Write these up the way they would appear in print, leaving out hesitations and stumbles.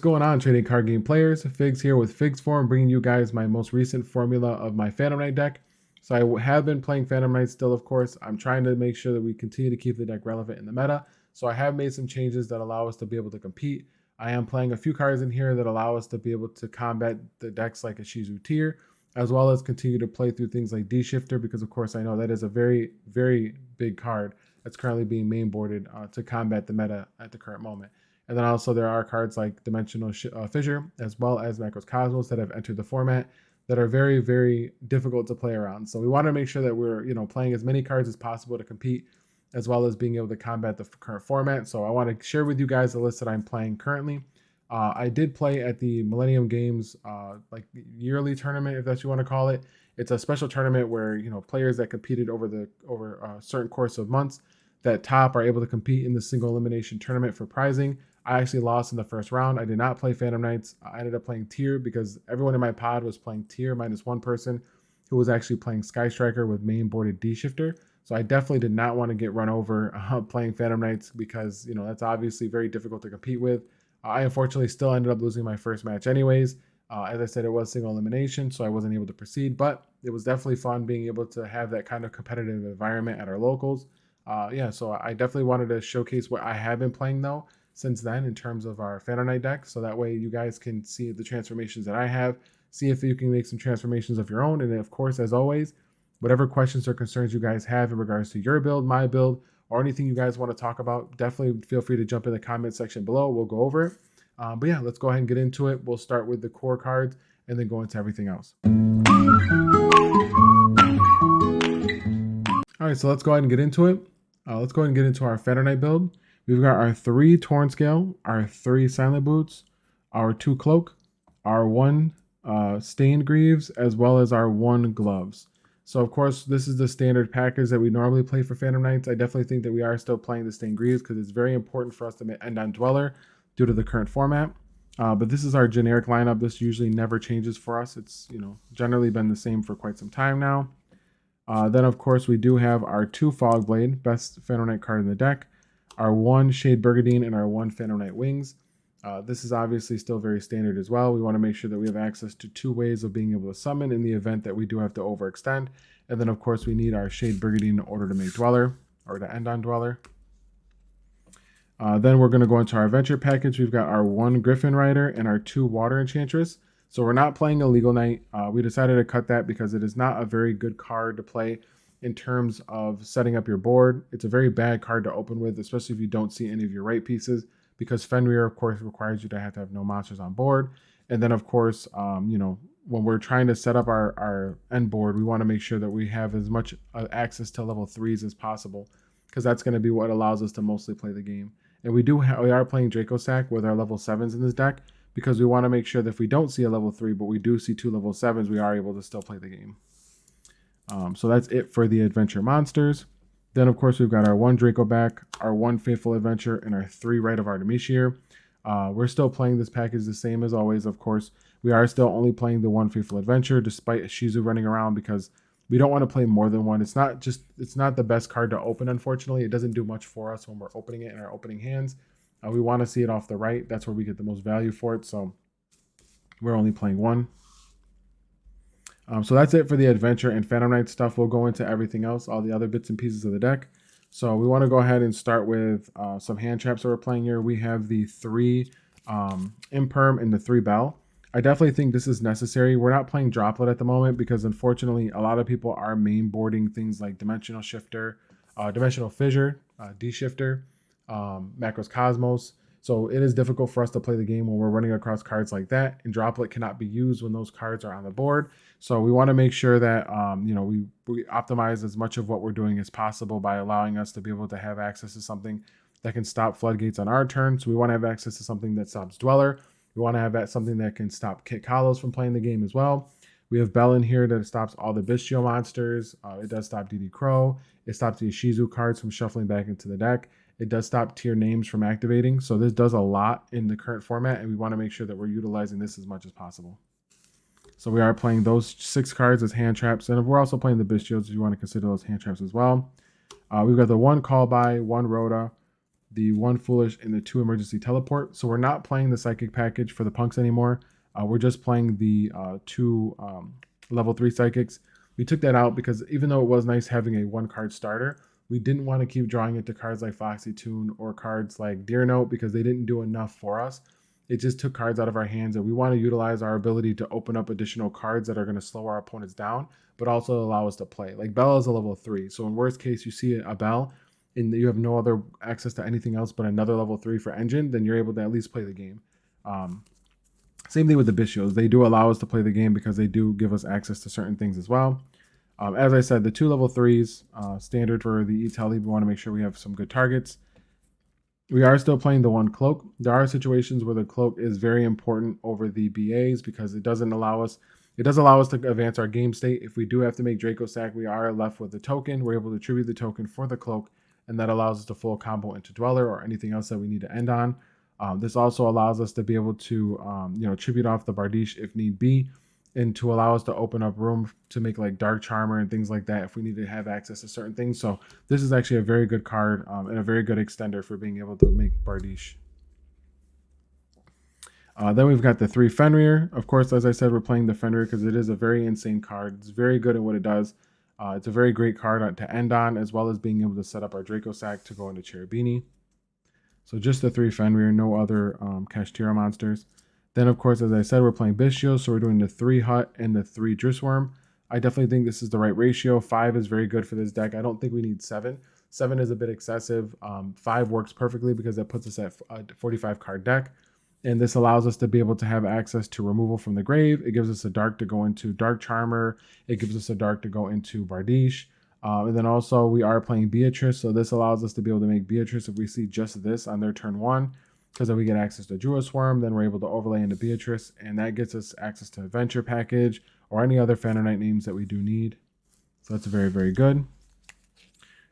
going on, trading card game players? Figs here with FigsForm, bringing you guys my most recent formula of my Phantom Knight deck. So I have been playing Phantom Knight still, of course. I'm trying to make sure that we continue to keep the deck relevant in the meta. So I have made some changes that allow us to be able to compete. I am playing a few cards in here that allow us to be able to combat the decks like a Shizu tier, as well as continue to play through things like D-Shifter, because of course I know that is a very, very big card that's currently being mainboarded to combat the meta at the current moment. And then also there are cards like Dimensional Fissure, as well as Cosmos that have entered the format that are very, very difficult to play around. So we want to make sure that we're, playing as many cards as possible to compete, as well as being able to combat the current format. So I want to share with you guys the list that I'm playing currently. I did play at the Millennium Games like yearly tournament, if that's what you want to call it. It's a special tournament where players that competed over a certain course of months that top are able to compete in the single elimination tournament for prizing. I actually lost in the first round. I did not play Phantom Knights. I ended up playing Tier because everyone in my pod was playing Tier minus one person who was actually playing Sky Striker with main boarded D-Shifter. So I definitely did not want to get run over playing Phantom Knights because, that's obviously very difficult to compete with. I unfortunately still ended up losing my first match anyways. As I said, it was single elimination, so I wasn't able to proceed, but it was definitely fun being able to have that kind of competitive environment at our locals. So I definitely wanted to showcase what I have been playing though since then in terms of our Phantom Knight deck, so that way you guys can see the transformations that I have, see if you can make some transformations of your own, and then of course, as always, whatever questions or concerns you guys have in regards to your build, my build, or anything you guys want to talk about, definitely feel free to jump in the comment section below. We'll go over it. But yeah, let's go ahead and get into it. We'll start with the core cards and then go into everything else. All right, so let's go ahead and get into it. Let's go ahead and get into our Phantom Knight build. We've got our 3 Torn Scale, our 3 Silent Boots, our 2 Cloak, our 1 Stained Greaves, as well as our 1 Gloves. So of course, this is the standard package that we normally play for Phantom Knights. I definitely think that we are still playing the Stained Greaves because it's very important for us to end on Dweller due to the current format. But this is our generic lineup. This usually never changes for us. It's generally been the same for quite some time now. Then of course we do have our 2 Fog Blade, best Phantom Knight card in the deck, our 1 Shade Burgundy, and our 1 Phantom Knight Wings. This is obviously still very standard as well. We want to make sure that we have access to 2 ways of being able to summon in the event that we do have to overextend. And then of course we need our Shade Burgundy in order to make Dweller, or to end on Dweller. Then we're going to go into our adventure package. We've got our 1 Griffin Rider and our 2 Water Enchantress. So we're not playing a Legal Knight. We decided to cut that because it is not a very good card to play in terms of setting up your board. It's a very bad card to open with, especially if you don't see any of your right pieces, because Fenrir, of course, requires you to have no monsters on board. And then, of course, when we're trying to set up our end board, we want to make sure that we have as much access to level 3s as possible, because that's going to be what allows us to mostly play the game. And we are playing Draco Sack with our level 7s in this deck, because we want to make sure that if we don't see a level 3, but we do see 2 level 7s, we are able to still play the game. So that's it for the adventure monsters. Then, of course, we've got our 1 Draco back, our 1 Faithful Adventure, and our 3 Rite of Artemisia. We're still playing this package the same as always, of course. We are still only playing the 1 Faithful Adventure, despite Shizu running around, because we don't want to play more than one. It's not the best card to open, unfortunately. It doesn't do much for us when we're opening it in our opening hands. We want to see it off the right. That's where we get the most value for it. So we're only playing 1. So that's it for the adventure and Phantom Knight stuff. We'll go into everything else, all the other bits and pieces of the deck. So we want to go ahead and start with some hand traps that we're playing here. We have the 3 Imperm and the 3 Bell. I definitely think this is necessary. We're not playing Droplet at the moment because unfortunately a lot of people are main boarding things like Dimensional Shifter, Dimensional Fissure, D-Shifter, Macros Cosmos. So it is difficult for us to play the game when we're running across cards like that, and Droplet cannot be used when those cards are on the board. So we want to make sure that we optimize as much of what we're doing as possible by allowing us to be able to have access to something that can stop Floodgates on our turn. So we want to have access to something that stops Dweller. We want to have something that can stop Kit Kalos from playing the game as well. We have Bell in here that stops all the Yugioh monsters. It does stop DD Crow. It stops the Shizu cards from shuffling back into the deck. It does stop tier names from activating. So this does a lot in the current format, and we want to make sure that we're utilizing this as much as possible. So we are playing those 6 cards as hand traps, and we're also playing the Yugiohs if you want to consider those hand traps as well. We've got the 1 Call By, 1 Rhoda, the 1 Foolish, and the 2 Emergency Teleport. So we're not playing the Psychic package for the punks anymore. We're just playing the 2 level 3 Psychics. We took that out because even though it was nice having a 1-card starter, we didn't want to keep drawing into cards like Foxy Tune or cards like Deer Note because they didn't do enough for us. It just took cards out of our hands, and we want to utilize our ability to open up additional cards that are going to slow our opponents down, but also allow us to play. Like Bell is a level 3, so in worst case, you see a Bell and you have no other access to anything else but another level 3 for engine, then you're able to at least play the game. Same thing with the Bishiohs. They do allow us to play the game because they do give us access to certain things as well. As I said, the 2 level 3s, standard for the E-Tele, we want to make sure we have some good targets. We are still playing the 1 Cloak. There are situations where the Cloak is very important over the BAs because it does allow us to advance our game state. If we do have to make Draco Sack, we are left with the token. We're able to tribute the token for the Cloak, and that allows us to full combo into Dweller or anything else that we need to end on. This also allows us to be able to tribute off the Bardiche if need be, and to allow us to open up room to make like Dark Charmer and things like that if we need to have access to certain things. So this is actually a very good card and a very good extender for being able to make Bardiche. Then we've got the 3 Fenrir. Of course, as I said, we're playing the Fenrir because it is a very insane card. It's very good at what it does. It's a very great card to end on, as well as being able to set up our Draco Sack to go into Cherubini. So just the 3 Fenrir, no other Kashtira monsters. Then, of course, as I said, we're playing Yugioh, so we're doing the 3 Hut and the 3 Drissworm. I definitely think this is the right ratio. 5 is very good for this deck. I don't think we need 7. 7 is a bit excessive. 5 works perfectly because that puts us at a 45-card deck. And this allows us to be able to have access to removal from the grave. It gives us a dark to go into Dark Charmer. It gives us a dark to go into Bardiche. And then also we are playing Beatrice, so this allows us to be able to make Beatrice if we see just this on their turn 1. Because then we get access to Druid Swarm, then we're able to overlay into Beatrice, and that gets us access to Adventure Package or any other Phantom Knight names that we do need. So that's very, very good.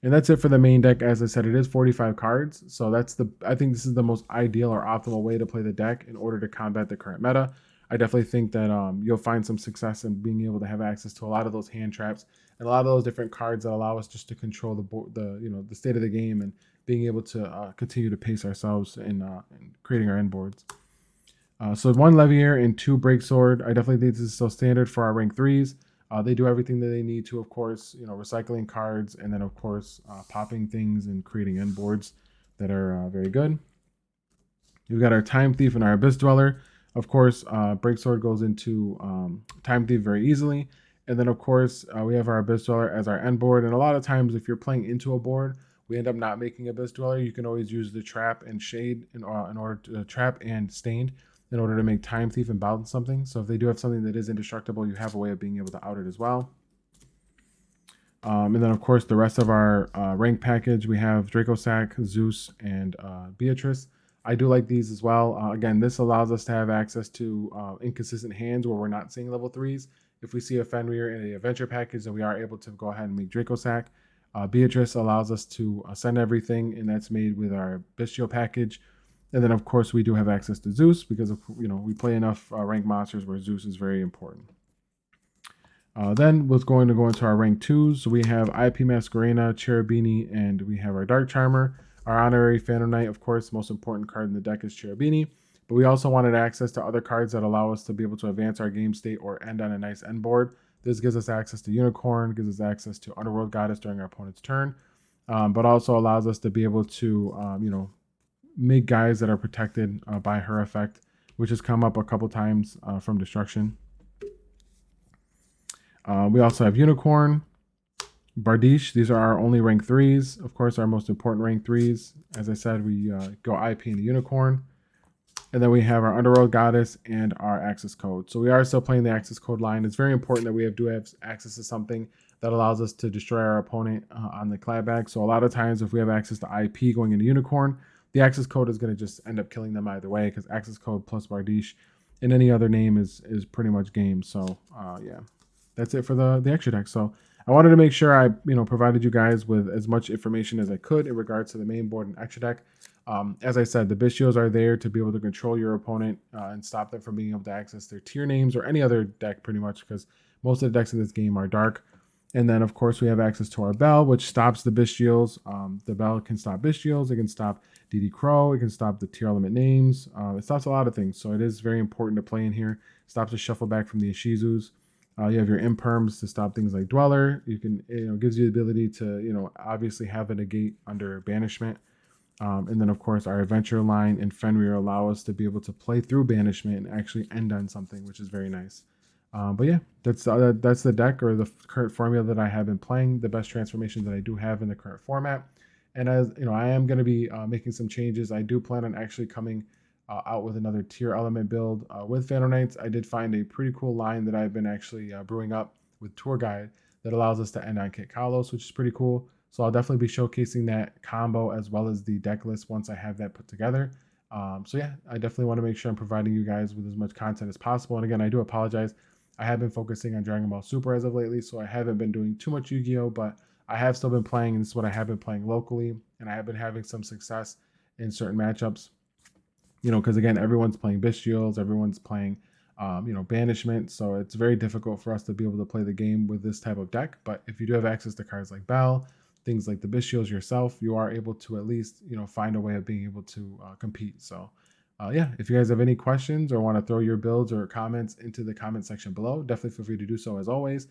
And that's it for the main deck. As I said, it is 45 cards. So I think this is the most ideal or optimal way to play the deck in order to combat the current meta. I definitely think that you'll find some success in being able to have access to a lot of those hand traps and a lot of those different cards that allow us just to control the state of the game and being able to continue to pace ourselves in creating our end boards. So 1 Levier and 2 Breaksword. I definitely think this is still standard for our rank 3s. They do everything that they need to, of course, recycling cards, and then, of course, popping things and creating end boards that are very good. We've got our Time Thief and our Abyss Dweller. Of course, Breaksword goes into Time Thief very easily. And then, of course, we have our Abyss Dweller as our end board. And a lot of times, if you're playing into a board, we end up not making Abyss Dweller. You can always use the Trap and Shade in order to Trap and Stained in order to make Time Thief and bounce something. So if they do have something that is indestructible, you have a way of being able to out it as well. And then, of course, the rest of our rank package, we have Draco Sack, Zeus, and Beatrice. I do like these as well. Again, this allows us to have access to inconsistent hands where we're not seeing level 3s. If we see a Fenrir in a Adventure package, then we are able to go ahead and make Draco Sack. Beatrice allows us to send everything, and that's made with our Yugioh package. And then, of course, we do have access to Zeus because we play enough ranked monsters where Zeus is very important. Then we're going to go into our rank 2s. So we have IP Masquerena, Cherubini, and we have our Dark Charmer. Our honorary Phantom Knight, of course, most important card in the deck is Cherubini. But we also wanted access to other cards that allow us to be able to advance our game state or end on a nice end board. This gives us access to Unicorn, gives us access to Underworld Goddess during our opponent's turn, but also allows us to be able to, make guys that are protected by her effect, which has come up a couple times from Destruction. We also have Unicorn, Bardiche. These are our only rank 3s. Of course, our most important rank 3s. As I said, we go IP into Unicorn. And then we have our Underworld Goddess and our Access Code. So we are still playing the Access Code line. It's very important that we do have access to something that allows us to destroy our opponent on the clapback. So a lot of times if we have access to IP going into Unicorn, the Access Code is going to just end up killing them either way because Access Code plus Bardiche and any other name is pretty much game. So yeah, that's it for the extra deck. So I wanted to make sure I provided you guys with as much information as I could in regards to the main board and extra deck. As I said, the Yugiohs are there to be able to control your opponent and stop them from being able to access their tier names or any other deck pretty much because most of the decks in this game are dark. And then, of course, we have access to our bell, which stops the bestials. The bell can stop bestials. It can stop DD Crow. It can stop the tier element names. It stops a lot of things. So it is very important to play in here. Stops the shuffle back from the Ishizus. You have your imperms to stop things like Dweller. You can, gives you the ability to, obviously have a negate under banishment. And then, of course, our adventure line and Fenrir allow us to be able to play through banishment and actually end on something, which is very nice. But yeah, that's the deck or the current formula that I have been playing. The best transformations that I do have in the current format. And as you know, I am going to be making some changes. I do plan on actually coming out with another tier element build with Phantom Knights. I did find a pretty cool line that I've been actually brewing up with Tour Guide that allows us to end on Kit Kalos, which is pretty cool. So I'll definitely be showcasing that combo as well as the deck list once I have that put together. So yeah, I definitely want to make sure I'm providing you guys with as much content as possible. And again, I do apologize. I have been focusing on Dragon Ball Super as of lately, so I haven't been doing too much Yu-Gi-Oh, but I have still been playing, and this is what I have been playing locally, and I have been having some success in certain matchups. Because again, everyone's playing Bestials, everyone's playing, Banishment, so it's very difficult for us to be able to play the game with this type of deck. But if you do have access to cards like Bell, things like the Bestials yourself, you are able to at least, find a way of being able to compete. So yeah, if you guys have any questions or want to throw your builds or comments into the comment section below, definitely feel free to do so. As always,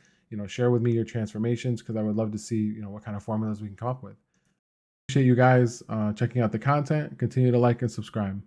share with me your transformations because I would love to see, what kind of formulas we can come up with. Appreciate you guys checking out the content. Continue to like and subscribe.